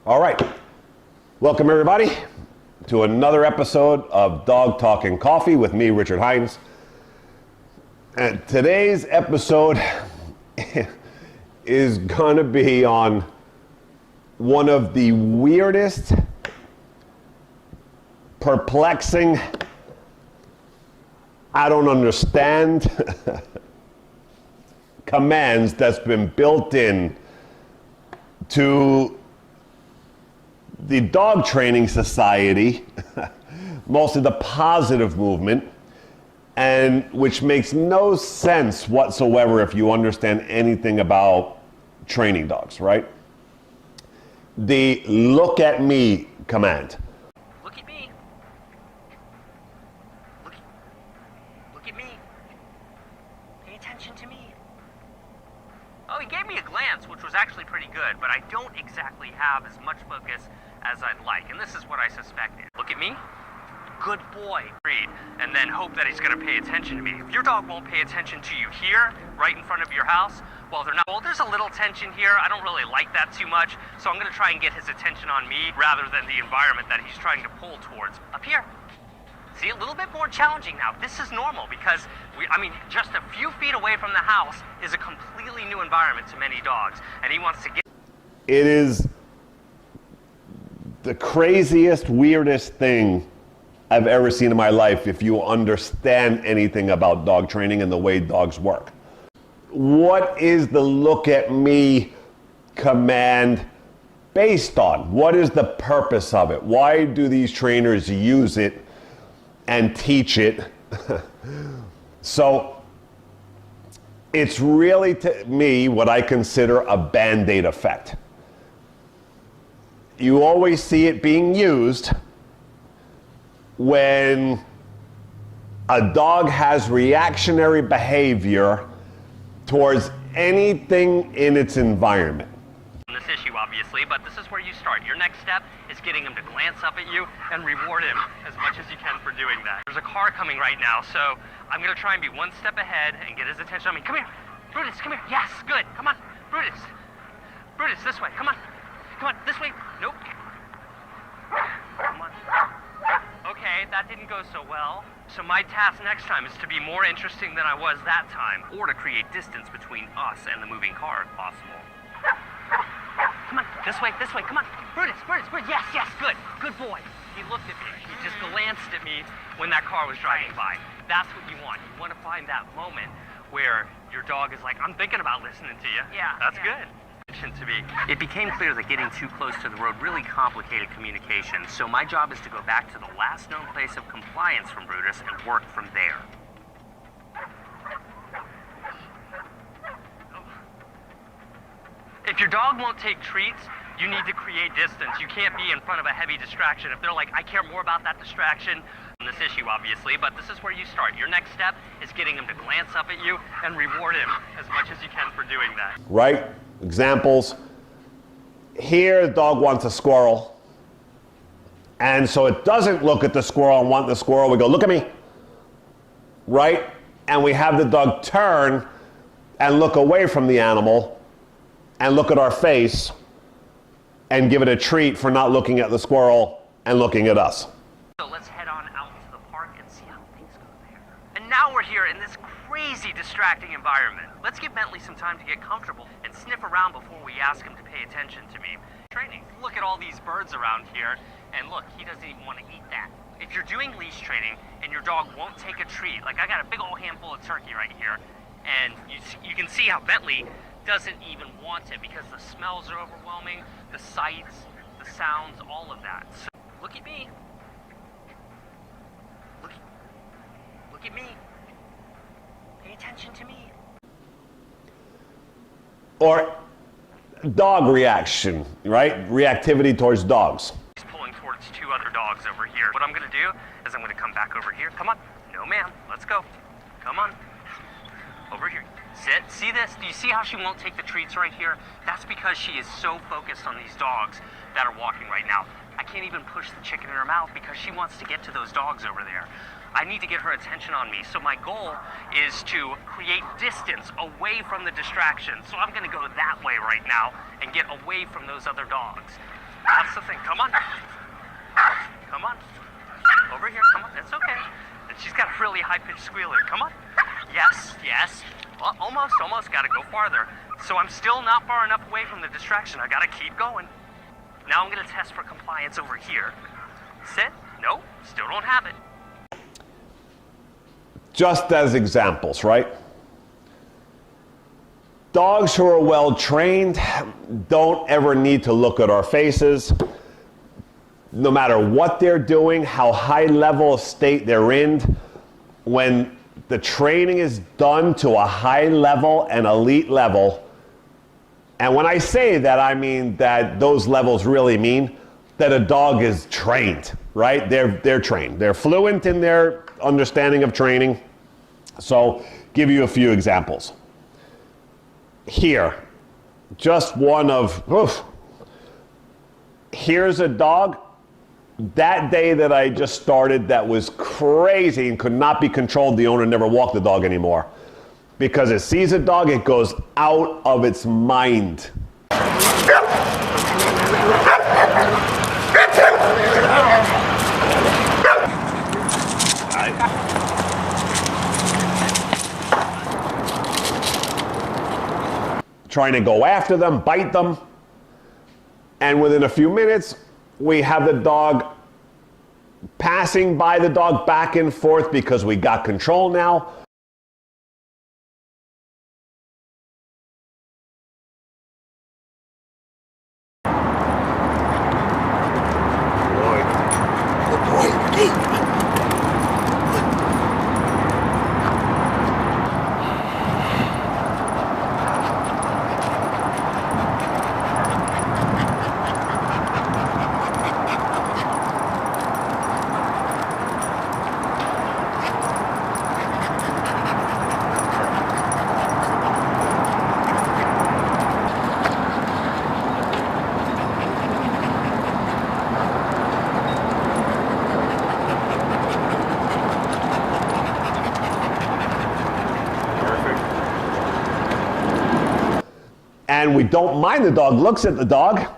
All right, welcome everybody to another episode of Dog Talking Coffee with me, Richard Hines. And today's episode is gonna be on one of the weirdest, perplexing, I don't understand commands that's been built in to the dog training society, mostly the positive movement, and which makes no sense whatsoever if you understand anything about training dogs, right? The look at me command. Look at me. Look at me. Pay attention to me. Oh, he gave me a glance, which was actually pretty good, but I don't exactly have as much focus as I'd like, and this is what I suspected. Look at me. Good boy. Read, and then hope that he's going to pay attention to me. If your dog won't pay attention to you here, right in front of your house, well, there's a little tension here. I don't really like that too much, so I'm going to try and get his attention on me rather than the environment that he's trying to pull towards. Up here. See, a little bit more challenging now. This is normal because, just a few feet away from the house is a completely new environment to many dogs, and he wants to get... It is the craziest, weirdest thing I've ever seen in my life if you understand anything about dog training and the way dogs work. What is the look at me command based on? What is the purpose of it? Why do these trainers use it and teach it? So it's really, to me, what I consider a Band-Aid effect. You always see it being used when a dog has reactionary behavior towards anything in its environment. This issue, obviously, but this is where you start. Your next step is getting him to glance up at you and reward him as much as you can for doing that. There's a car coming right now, so I'm going to try and be one step ahead and get his attention. Come here. Brutus, come here. Yes, good. Come on. Brutus. Brutus, this way. Come on. Come on, this way. Nope. Come on. Okay, that didn't go so well. So my task next time is to be more interesting than I was that time, or to create distance between us and the moving car if possible. Come on, this way, come on. Brutus, yes, good. Good boy. He looked at me. He just glanced at me when that car was driving by. That's what you want. You want to find that moment where your dog is like, I'm thinking about listening to you. Yeah. That's good. To me. It became clear that getting too close to the road really complicated communication, so my job is to go back to the last known place of compliance from Brutus and work from there. If your dog won't take treats, you need to create distance. You can't be in front of a heavy distraction. If they're like, I care more about that distraction than this issue, obviously, but this is where you start. Your next step is getting him to glance up at you and reward him as much as you can for doing that. Right? Examples. Here, the dog wants a squirrel. And so it doesn't look at the squirrel and want the squirrel. We go, look at me. Right? And we have the dog turn and look away from the animal and look at our face and give it a treat for not looking at the squirrel and looking at us. So let's head on out to the park and see how things go there. And now we're here in this crazy, distracting environment. Let's give Bentley some time to get comfortable and sniff around before we ask him to pay attention to me. Training. Look at all these birds around here, and look, he doesn't even want to eat that. If you're doing leash training and your dog won't take a treat, like I got a big old handful of turkey right here, and you can see how Bentley doesn't even want it because the smells are overwhelming, the sights, the sounds, all of that. So look at me. Look at me. Pay attention to me. Or dog reaction, right? Reactivity towards dogs. He's pulling towards two other dogs over here. What I'm going to do is I'm going to come back over here. Come on. No, ma'am. Let's go. Come on. Over here. Sit. See this? Do you see how she won't take the treats right here? That's because she is so focused on these dogs that are walking right now. I can't even push the chicken in her mouth because she wants to get to those dogs over there. I need to get her attention on me. So my goal is to create distance away from the distraction. So I'm gonna go that way right now and get away from those other dogs. That's the thing. Come on. Come on. Over here. Come on. It's okay. And she's got a really high-pitched squealer. Come on. Yes, yes. Well, almost. Gotta go farther. So I'm still not far enough away from the distraction. I gotta keep going. Now I'm gonna test for compliance over here. Sit. No, still don't have it. Just as examples, right? Dogs who are well trained don't ever need to look at our faces. No matter what they're doing, how high level of state they're in, when the training is done to a high level and elite level, and when I say that, I mean that those levels really mean that a dog is trained, right? They're trained. They're fluent in their understanding of training. So, give you a few examples. Here, just one of, here's a dog. That day that I just started that was crazy and could not be controlled, the owner never walked the dog anymore. Because it sees a dog, it goes out of its mind. Trying to go after them, bite them, and within a few minutes, we have the dog passing by the dog back and forth because we got control now. Good boy. Hey. And we don't mind the dog looks at the dog,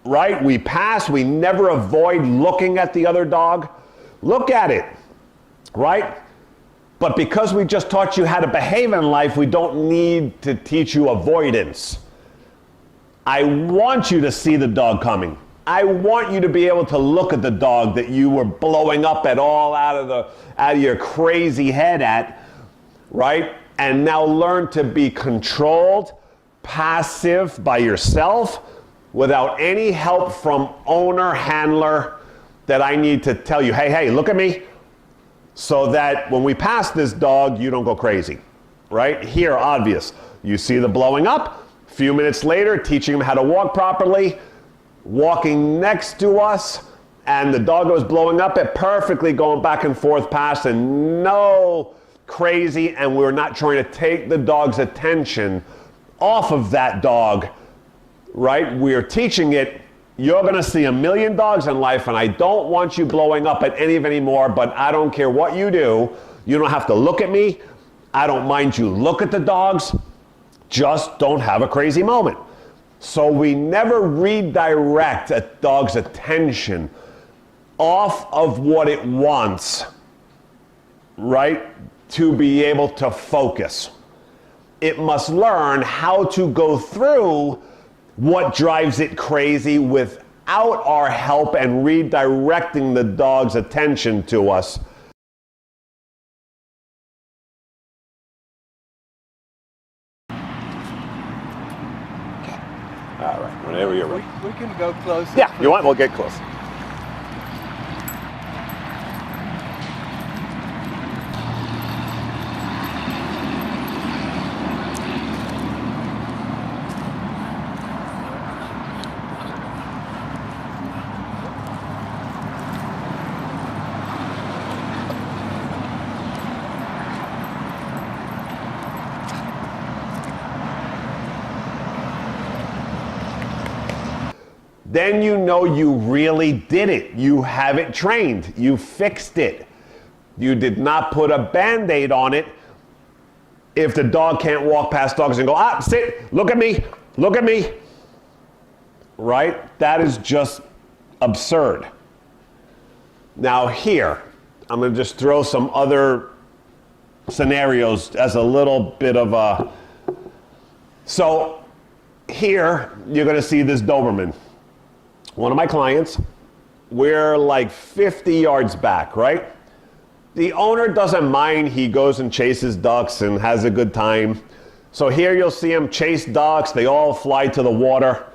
right? We pass, we never avoid looking at the other dog. Look at it, right? But because we just taught you how to behave in life, we don't need to teach you avoidance. I want you to see the dog coming. I want you to be able to look at the dog that you were blowing up at all out of your crazy head at, right? And now learn to be controlled, passive by yourself without any help from owner, handler, that I need to tell you, hey, look at me, so that when we pass this dog, you don't go crazy, right? Here, obvious. You see the blowing up. A few minutes later, teaching him how to walk properly, walking next to us, and the dog was blowing up it perfectly, going back and forth past, and no crazy, and we're not trying to take the dog's attention off of that dog, right? We're teaching it, you're gonna see a million dogs in life, and I don't want you blowing up at any of anymore, but I don't care what you do. You don't have to look at me. I don't mind you look at the dogs. Just don't have a crazy moment. So we never redirect a dog's attention off of what it wants, right? To be able to focus. It must learn how to go through what drives it crazy without our help and redirecting the dog's attention to us. Okay. All right, whenever you're ready. We can go close. Yeah, you want? We'll get close. Then you know you really did it. You have it trained. You fixed it. You did not put a Band-Aid on it if the dog can't walk past dogs and go, ah, sit, look at me, look at me. Right? That is just absurd. Now here, I'm going to just throw some other scenarios as a little bit of a... So here, you're going to see this Doberman. One of my clients, we're like 50 yards back, right? The owner doesn't mind. He goes and chases ducks and has a good time. So here you'll see him chase ducks. They all fly to the water.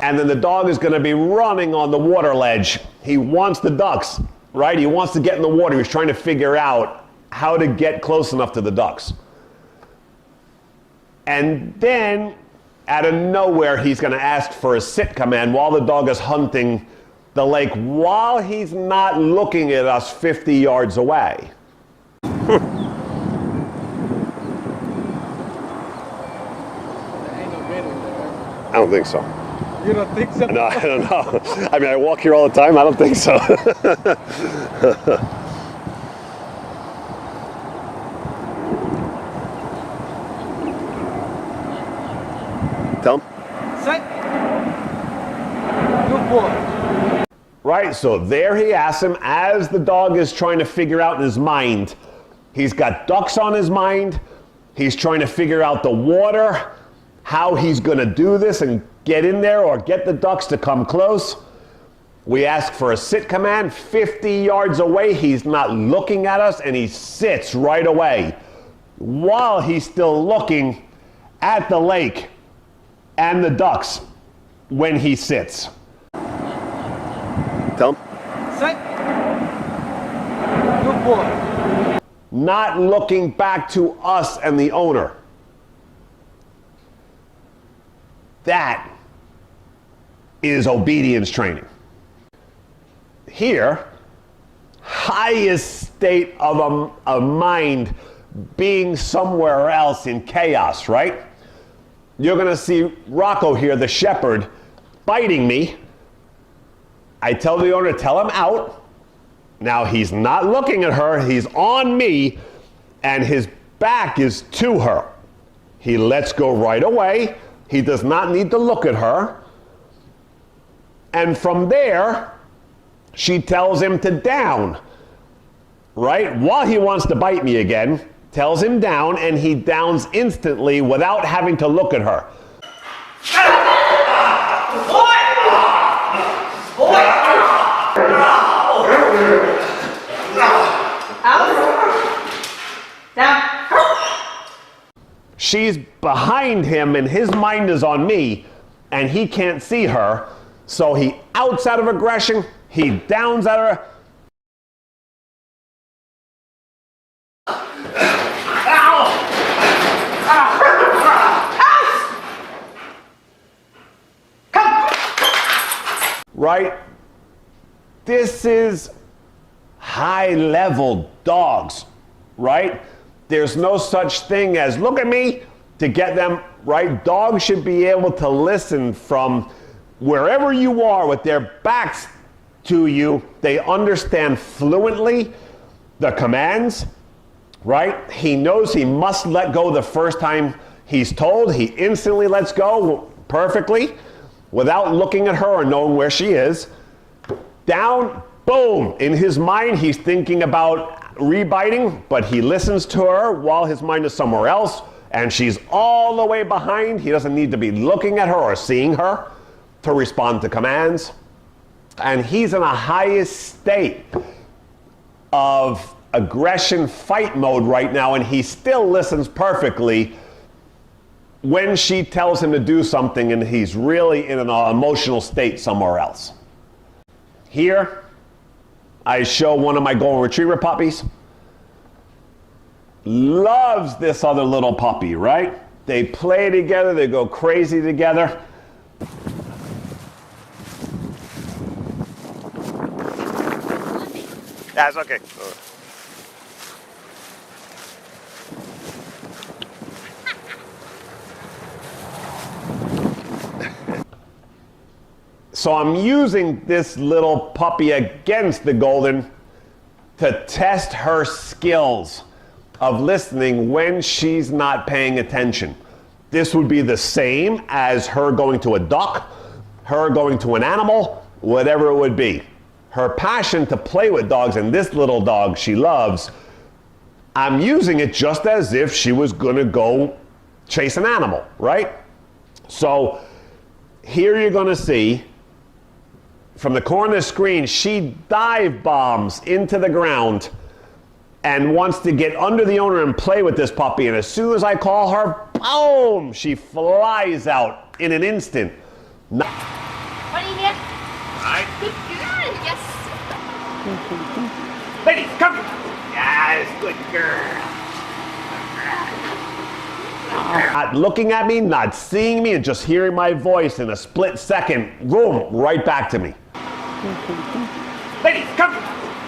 And then the dog is going to be running on the water ledge. He wants the ducks, right? He wants to get in the water. He's trying to figure out how to get close enough to the ducks. And then, out of nowhere, he's going to ask for a sit command while the dog is hunting the lake, while he's not looking at us 50 yards away. Ain't no video there, right? I don't think so. You don't think so? No, I don't know. I mean, I walk here all the time. I don't think so. Tell him. Sit. Good boy. Right, so there he asks him as the dog is trying to figure out in his mind. He's got ducks on his mind. He's trying to figure out the water, how he's going to do this and get in there or get the ducks to come close. We ask for a sit command. 50 yards away, he's not looking at us, and he sits right away while he's still looking at the lake and the ducks when he sits. Tell him. Sit. Good boy. Not looking back to us and the owner. That is obedience training. Here, highest state of a mind being somewhere else in chaos, right? You're going to see Rocco here, the shepherd, biting me. I tell the owner to tell him out. Now he's not looking at her, he's on me, and his back is to her. He lets go right away. He does not need to look at her. And from there, she tells him to down, right? While he wants to bite me again, tells him down, and he downs instantly without having to look at her. She's behind him and his mind is on me and he can't see her. So he outs out of aggression, he downs at her. Right? This is high level dogs, right? There's no such thing as look at me to get them, right? Dogs should be able to listen from wherever you are with their backs to you. They understand fluently the commands, right? He knows he must let go the first time he's told. He instantly lets go perfectly without looking at her or knowing where she is. Down, boom. In his mind, he's thinking about rebiting, but he listens to her while his mind is somewhere else, and she's all the way behind. He doesn't need to be looking at her or seeing her to respond to commands. And he's in a highest state of aggression fight mode right now, and he still listens perfectly when she tells him to do something and he's really in an emotional state somewhere else. Here, I show one of my golden retriever puppies. Loves this other little puppy, right? They play together, they go crazy together. That's okay. So I'm using this little puppy against the Golden to test her skills of listening when she's not paying attention. This would be the same as her going to a duck, her going to an animal, whatever it would be. Her passion to play with dogs, and this little dog she loves, I'm using it just as if she was gonna go chase an animal, right? So here you're gonna see, from the corner of the screen, she dive bombs into the ground and wants to get under the owner and play with this puppy. And as soon as I call her, boom, she flies out in an instant. What do you need? Right. Good girl, yes. Lady, come. Yes, good girl. Not looking at me, not seeing me, and just hearing my voice in a split second, boom, right back to me. Lady, come.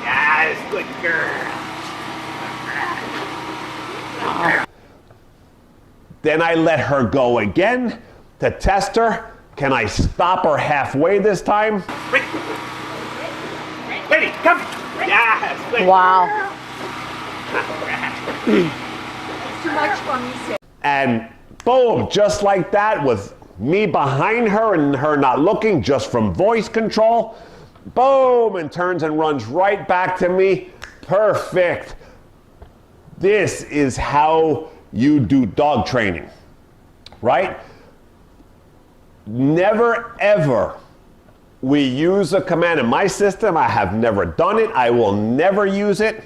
Yes, good girl. Then I let her go again to test her. Can I stop her halfway this time? Lady, come. Yes, good Wow. Too much for me, sir. And boom, just like that, with me behind her and her not looking, just from voice control, boom, and turns and runs right back to me. Perfect. This is how you do dog training, right? Never ever we use a command in my system. I have never done it. I will never use it,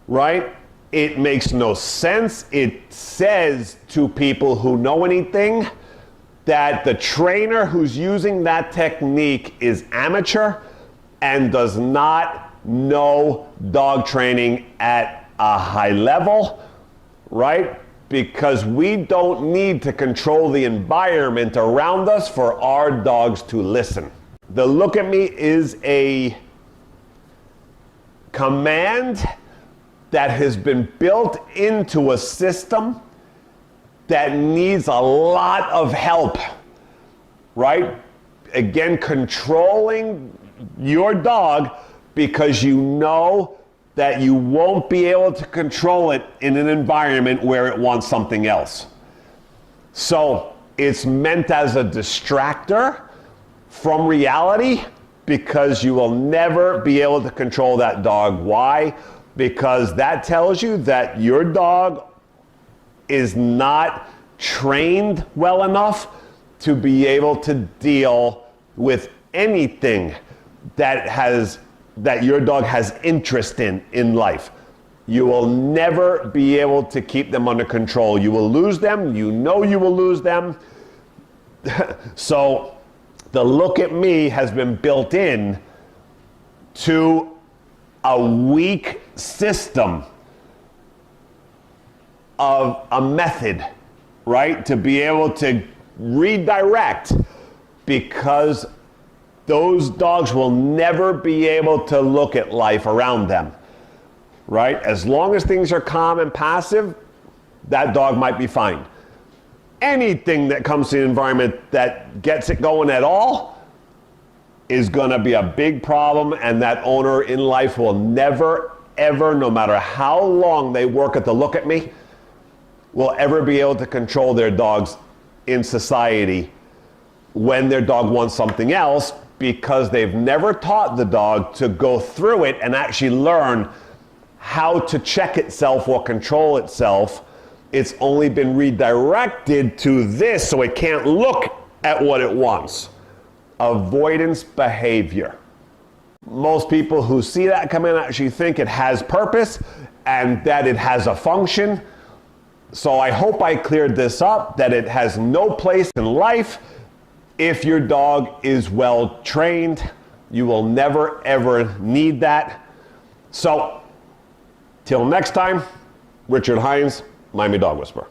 right? It makes no sense. It says to people who know anything that the trainer who's using that technique is amateur and does not know dog training at a high level, right? Because we don't need to control the environment around us for our dogs to listen. The look at me is a command that has been built into a system that needs a lot of help, right? Again, controlling your dog because you know that you won't be able to control it in an environment where it wants something else. So it's meant as a distractor from reality because you will never be able to control that dog. Why? Because that tells you that your dog is not trained well enough to be able to deal with anything that your dog has interest in life. You will never be able to keep them under control. You will lose them. You know you will lose them. So the look at me has been built in to a weak system of a method, right? To be able to redirect, because those dogs will never be able to look at life around them, right? As long as things are calm and passive, that dog might be fine. Anything that comes to the environment that gets it going at all is gonna be a big problem, and that owner in life will never, ever, no matter how long they work at the look at me, will ever be able to control their dogs in society when their dog wants something else, because they've never taught the dog to go through it and actually learn how to check itself or control itself. It's only been redirected to this so it can't look at what it wants. Avoidance behavior. Most people who see that come in actually think it has purpose and that it has a function. So I hope I cleared this up, that it has no place in life. If your dog is well trained, you will never ever need that. So, till next time, Richard Hines, Miami Dog Whisperer.